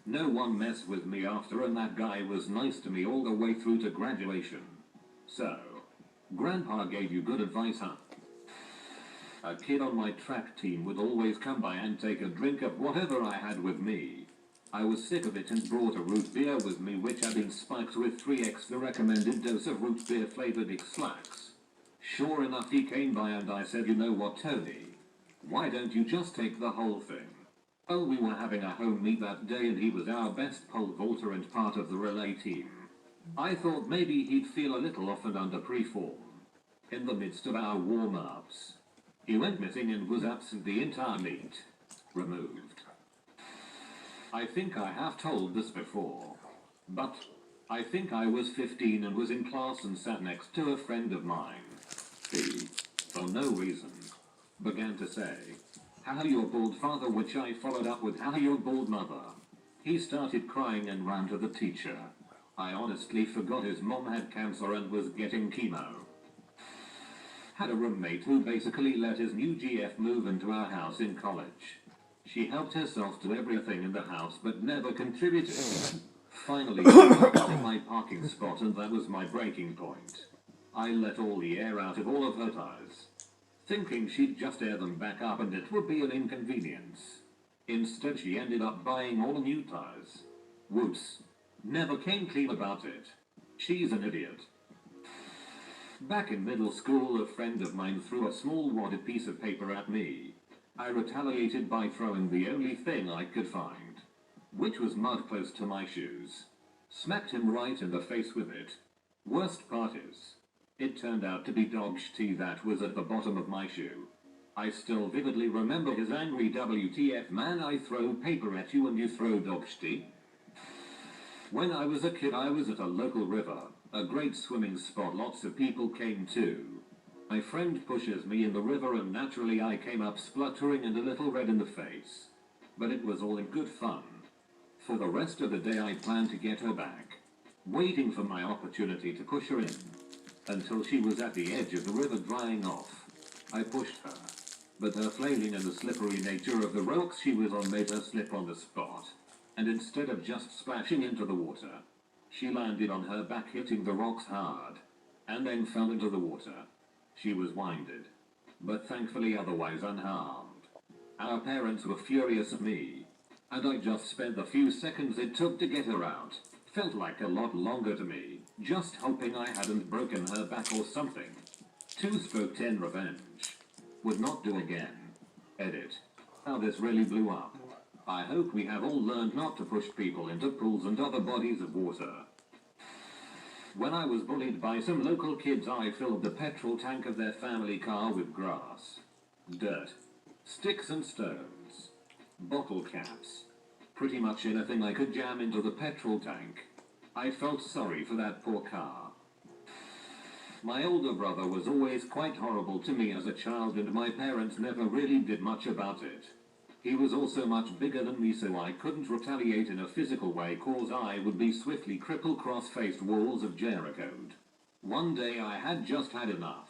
No one messed with me after, and that guy was nice to me all the way through to graduation. So, Grandpa gave you good advice, huh? A kid on my track team would always come by and take a drink of whatever I had with me. I was sick of it and brought a root beer with me which had been spiked with 3x the recommended dose of root beer flavored X-Lax. Sure enough, he came by and I said, "You know what, Tony? Why don't you just take the whole thing?" Oh, we were having a home meet that day and he was our best pole vaulter and part of the relay team. I thought maybe he'd feel a little off and under pre-form. In the midst of our warm-ups, he went missing and was absent the entire meet. Removed. I think I have told this before, but I think I was 15 and was in class and sat next to a friend of mine. He, for no reason, began to say, "How your bald father," which I followed up with, "How your bald mother." He started crying and ran to the teacher. I honestly forgot his mom had cancer and was getting chemo. Had a roommate who basically let his new GF move into our house in college. She helped herself to everything in the house but never contributed. Finally, she got in my parking spot and that was my breaking point. I let all the air out of all of her tires, thinking she'd just air them back up and it would be an inconvenience. Instead, she ended up buying all new tires. Whoops. Never came clean about it. She's an idiot. Back in middle school, a friend of mine threw a small wadded piece of paper at me. I retaliated by throwing the only thing I could find, which was mud close to my shoes. Smacked him right in the face with it. Worst part is, it turned out to be dog's tea that was at the bottom of my shoe. I still vividly remember his angry "WTF man, I throw paper at you and you throw dog's tea." When I was a kid, I was at a local river, a great swimming spot lots of people came to. My friend pushes me in the river and naturally I came up spluttering and a little red in the face. But it was all in good fun. For the rest of the day I planned to get her back, waiting for my opportunity to push her in, until she was at the edge of the river drying off. I pushed her, but her flailing and the slippery nature of the rocks she was on made her slip on the spot, and instead of just splashing into the water, she landed on her back hitting the rocks hard, and then fell into the water. She was winded, but thankfully otherwise unharmed. Our parents were furious at me, and I just spent the few seconds it took to get her out. Felt like a lot longer to me, just hoping I hadn't broken her back or something. 2/10 revenge. Would not do again. Edit. How this really blew up. I hope we have all learned not to push people into pools and other bodies of water. When I was bullied by some local kids, I filled the petrol tank of their family car with grass, dirt, sticks and stones, bottle caps, pretty much anything I could jam into the petrol tank. I felt sorry for that poor car. My older brother was always quite horrible to me as a child and my parents never really did much about it. He was also much bigger than me, so I couldn't retaliate in a physical way cause I would be swiftly crippled cross-faced walls of Jericho. One day I had just had enough.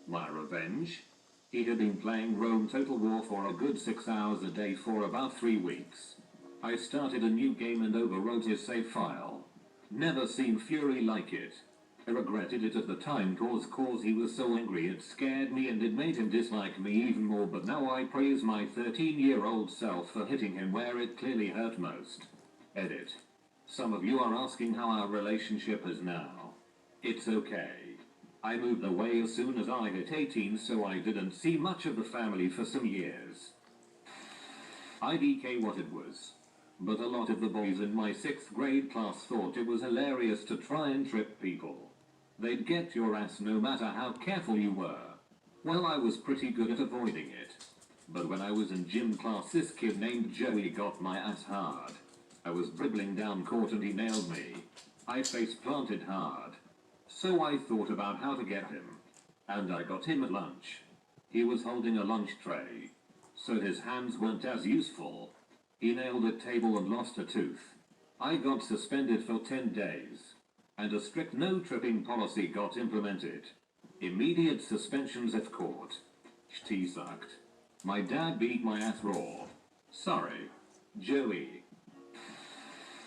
My revenge? He had been playing Rome Total War for a good 6 hours a day for about 3 weeks. I started a new game and overwrote his save file. Never seen fury like it. I regretted it at the time cause he was so angry it scared me and it made him dislike me even more, but now I praise my 13-year-old self for hitting him where it clearly hurt most. Edit. Some of you are asking how our relationship is now. It's okay. I moved away as soon as I hit 18, so I didn't see much of the family for some years. IDK what it was. But a lot of the boys in my 6th grade class thought it was hilarious to try and trip people. They'd get your ass no matter how careful you were. Well, I was pretty good at avoiding it. But when I was in gym class, this kid named Joey got my ass hard. I was dribbling down court and he nailed me. I face planted hard. So I thought about how to get him. And I got him at lunch. He was holding a lunch tray, so his hands weren't as useful. He nailed a table and lost a tooth. I got suspended for 10 days. And a strict no tripping policy got implemented. Immediate suspensions at court. He sucked. My dad beat my ass raw. Sorry, Joey.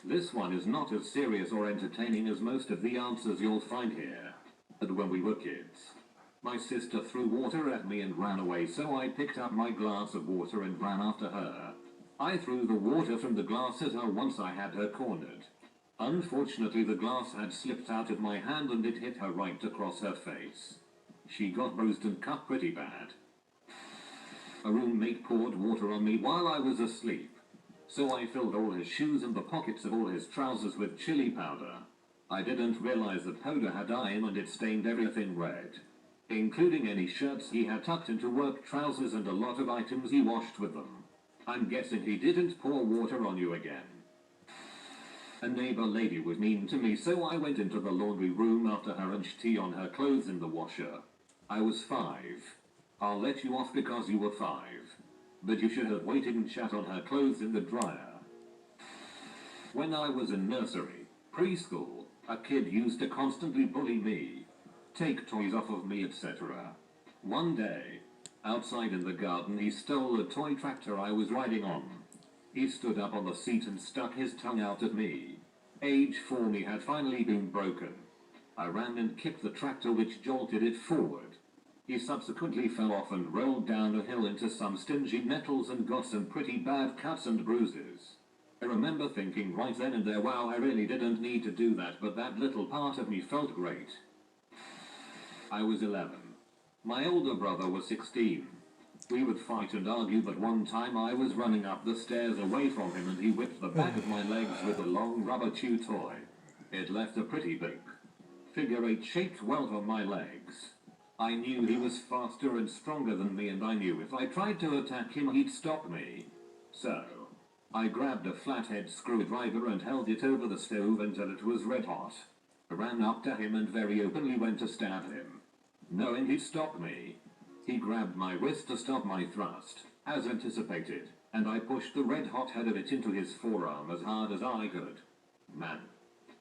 This one is not as serious or entertaining as most of the answers you'll find here. But when we were kids, my sister threw water at me and ran away, so I picked up my glass of water and ran after her. I threw the water from the glass at her once I had her cornered. Unfortunately, the glass had slipped out of my hand and it hit her right across her face. She got bruised and cut pretty bad. A roommate poured water on me while I was asleep, so I filled all his shoes and the pockets of all his trousers with chili powder. I didn't realize the powder had dye in and it stained everything red, including any shirts he had tucked into work trousers and a lot of items he washed with them. I'm guessing he didn't pour water on you again. A neighbor lady was mean to me, so I went into the laundry room after her and tea on her clothes in the washer. I was 5. I'll let you off because you were 5. But you should have waited and shat on her clothes in the dryer. When I was in nursery, preschool, a kid used to constantly bully me, take toys off of me, etc. One day, outside in the garden, he stole a toy tractor I was riding on. He stood up on the seat and stuck his tongue out at me. Age 4 me had finally been broken. I ran and kicked the tractor, which jolted it forward. He subsequently fell off and rolled down a hill into some stingy nettles and got some pretty bad cuts and bruises. I remember thinking right then and there, wow, I really didn't need to do that, but that little part of me felt great. I was 11. My older brother was 16. We would fight and argue, but one time I was running up the stairs away from him and he whipped the back of my legs with a long rubber chew toy. It left a pretty big figure-8-shaped welt on my legs. I knew he was faster and stronger than me, and I knew if I tried to attack him he'd stop me. So, I grabbed a flathead screwdriver and held it over the stove until it was red hot. I ran up to him and very openly went to stab him. Knowing he'd stop me, he grabbed my wrist to stop my thrust, as anticipated, and I pushed the red-hot head of it into his forearm as hard as I could. Man,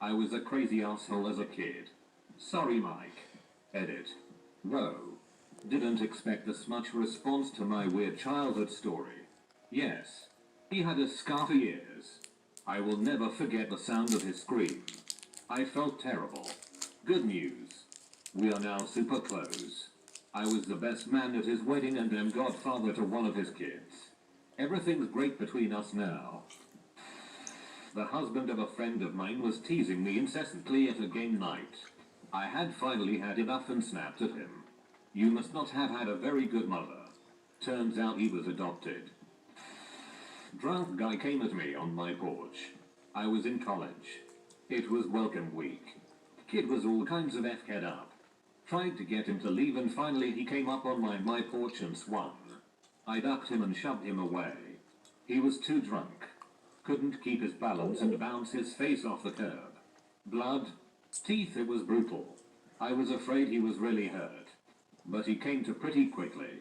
I was a crazy asshole as a kid. Sorry, Mike. Edit. Whoa. Didn't expect this much response to my weird childhood story. Yes, he had a scar for years. I will never forget the sound of his scream. I felt terrible. Good news. We are now super close. I was the best man at his wedding and am godfather to one of his kids. Everything's great between us now. The husband of a friend of mine was teasing me incessantly at a game night. I had finally had enough and snapped at him. You must not have had a very good mother. Turns out he was adopted. Drunk guy came at me on my porch. I was in college. It was welcome week. Kid was all kinds of F-ked up. Tried to get him to leave and finally he came up on my porch and swung. I ducked him and shoved him away. He was too drunk. Couldn't keep his balance and bounced his face off the curb. Blood, teeth, it was brutal. I was afraid he was really hurt. But he came to pretty quickly.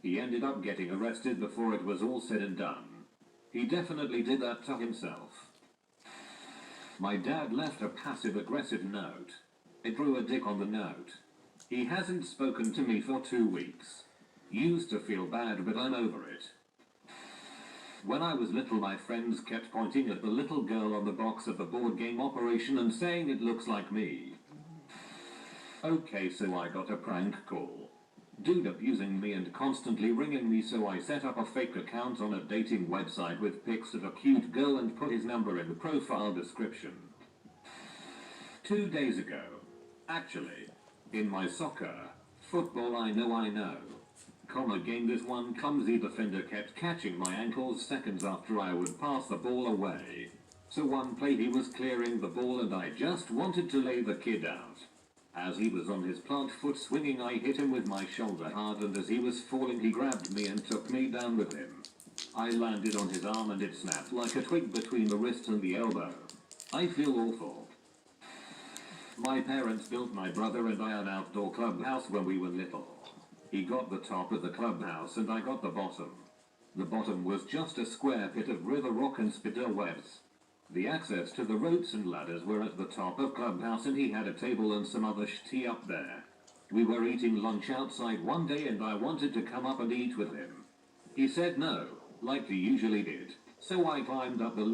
He ended up getting arrested before it was all said and done. He definitely did that to himself. My dad left a passive-aggressive note. It drew a dick on the note. He hasn't spoken to me for 2 weeks. Used to feel bad, but I'm over it. When I was little, my friends kept pointing at the little girl on the box of the board game Operation and saying it looks like me. Okay, so I got a prank call. Dude abusing me and constantly ringing me, so I set up a fake account on a dating website with pics of a cute girl and put his number in the profile description. 2 days ago, actually, in my football I know, game, this one clumsy defender kept catching my ankles seconds after I would pass the ball away. So one play he was clearing the ball and I just wanted to lay the kid out. As he was on his plant foot swinging, I hit him with my shoulder hard, and as he was falling he grabbed me and took me down with him. I landed on his arm and it snapped like a twig between the wrist and the elbow. I feel awful. My parents built my brother and I an outdoor clubhouse when we were little. He got the top of the clubhouse and I got the bottom. The bottom was just a square pit of river rock and spider webs. The access to the ropes and ladders were at the top of clubhouse and he had a table and some other shit up there. We were eating lunch outside one day and I wanted to come up and eat with him. He said no, like he usually did, so I climbed up the ladder.